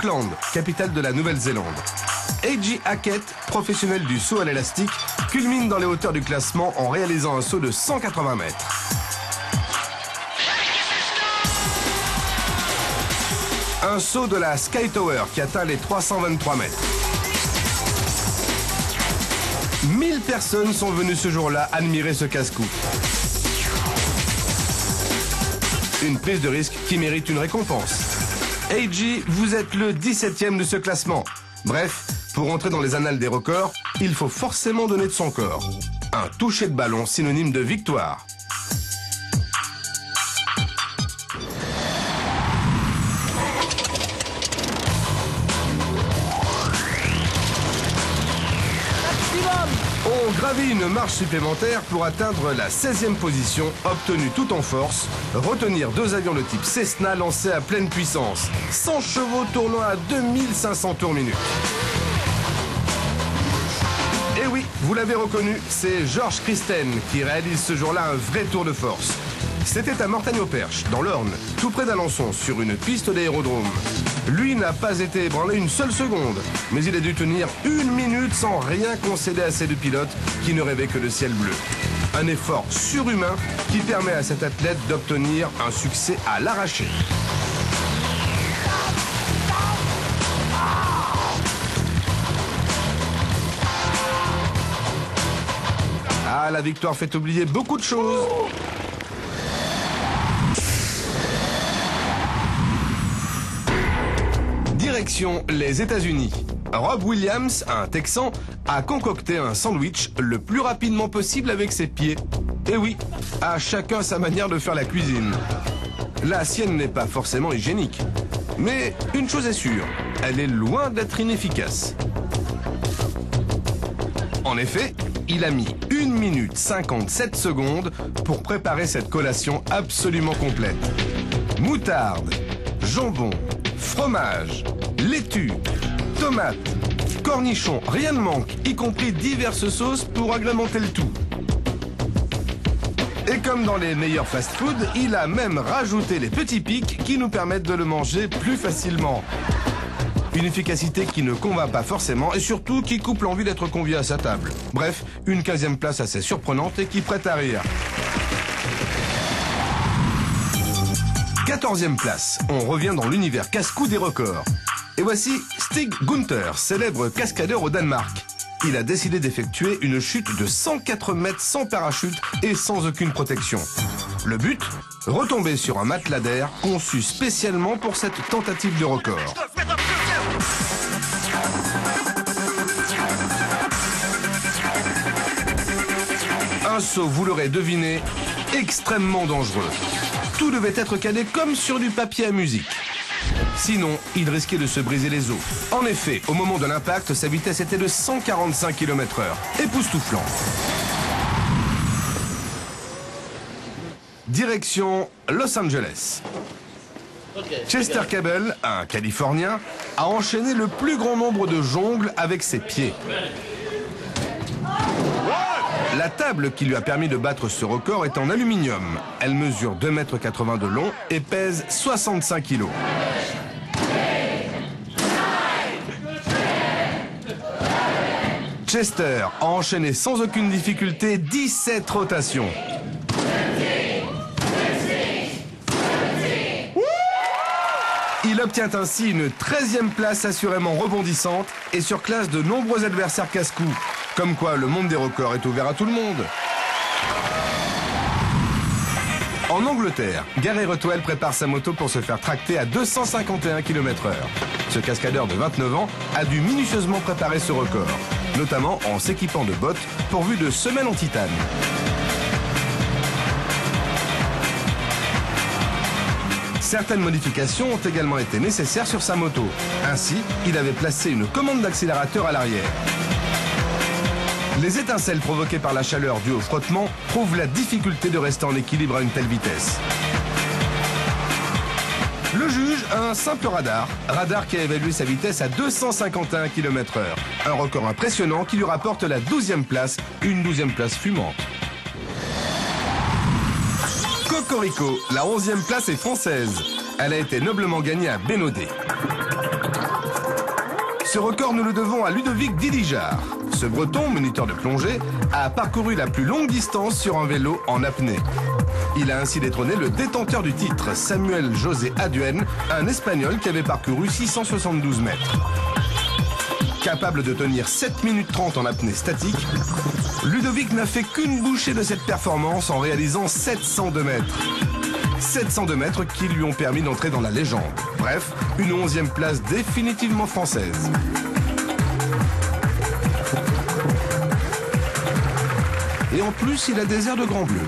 Auckland, capitale de la Nouvelle-Zélande. A.J. Hackett, professionnel du saut à l'élastique, culmine dans les hauteurs du classement en réalisant un saut de 180 mètres. Un saut de la Sky Tower qui atteint les 323 mètres. 1000 personnes sont venues ce jour-là admirer ce casse-cou. Une prise de risque qui mérite une récompense. A.J., vous êtes le 17e de ce classement. Bref, pour entrer dans les annales des records, il faut forcément donner de son corps. Un toucher de ballon synonyme de victoire. On gravit une marche supplémentaire pour atteindre la 16e position, obtenue tout en force, retenir 2 avions de type Cessna lancés à pleine puissance, 100 chevaux tournant à 2500 tours minute. Et oui, vous l'avez reconnu, c'est Georges Christen qui réalise ce jour-là un vrai tour de force. C'était à Mortagne-au-Perche, dans l'Orne, tout près d'Alençon, sur une piste d'aérodrome. Lui n'a pas été ébranlé une seule seconde, mais il a dû tenir 1 minute sans rien concéder à ses 2 pilotes qui ne rêvaient que de ciel bleu. Un effort surhumain qui permet à cet athlète d'obtenir un succès à l'arraché. Ah, la victoire fait oublier beaucoup de choses. Direction les États-Unis. Rob Williams, un Texan, a concocté un sandwich le plus rapidement possible avec ses pieds. Et oui, à chacun sa manière de faire la cuisine. La sienne n'est pas forcément hygiénique. Mais une chose est sûre, elle est loin d'être inefficace. En effet, il a mis 1 minute 57 secondes pour préparer cette collation absolument complète. Moutarde, jambon, fromage, laitue, tomates, cornichons, rien ne manque, y compris diverses sauces pour agrémenter le tout. Et comme dans les meilleurs fast-food, il a même rajouté les petits pics qui nous permettent de le manger plus facilement. Une efficacité qui ne convainc pas forcément et surtout qui coupe l'envie d'être convié à sa table. Bref, une 15e place assez surprenante et qui prête à rire. 14e place, on revient dans l'univers casse-cou des records. Et voici Stig Gunther, célèbre cascadeur au Danemark. Il a décidé d'effectuer une chute de 104 mètres sans parachute et sans aucune protection. Le but ? Retomber sur un matelas d'air conçu spécialement pour cette tentative de record. Un saut, vous l'aurez deviné, extrêmement dangereux. Tout devait être calé comme sur du papier à musique. Sinon, il risquait de se briser les os. En effet, au moment de l'impact, sa vitesse était de 145 km/h. Époustouflant. Direction Los Angeles. Chester Cable, un Californien, a enchaîné le plus grand nombre de jongles avec ses pieds. La table qui lui a permis de battre ce record est en aluminium. Elle mesure 2,80 m de long et pèse 65 kg. Chester a enchaîné sans aucune difficulté 17 rotations. Il obtient ainsi une 13e place assurément rebondissante et surclasse de nombreux adversaires casse-cou. Comme quoi, le monde des records est ouvert à tout le monde. En Angleterre, Gary Rotwell prépare sa moto pour se faire tracter à 251 km/h. Ce cascadeur de 29 ans a dû minutieusement préparer ce record, notamment en s'équipant de bottes pourvues de semelles en titane. Certaines modifications ont également été nécessaires sur sa moto. Ainsi, il avait placé une commande d'accélérateur à l'arrière. Les étincelles provoquées par la chaleur due au frottement prouvent la difficulté de rester en équilibre à une telle vitesse. Le juge a un simple radar qui a évalué sa vitesse à 251 km/h. Un record impressionnant qui lui rapporte la 12e place, une 12e place fumante. Cocorico, la 11e place est française. Elle a été noblement gagnée à Bénodet. Ce record, nous le devons à Ludovic Dilijard. Ce Breton, moniteur de plongée, a parcouru la plus longue distance sur un vélo en apnée. Il a ainsi détrôné le détenteur du titre, Samuel José Aduén, un Espagnol qui avait parcouru 672 mètres. Capable de tenir 7 minutes 30 en apnée statique, Ludovic n'a fait qu'une bouchée de cette performance en réalisant 702 mètres. 702 mètres qui lui ont permis d'entrer dans la légende. Bref, une 11e place définitivement française. Et en plus, il a des airs de Grand Bleu.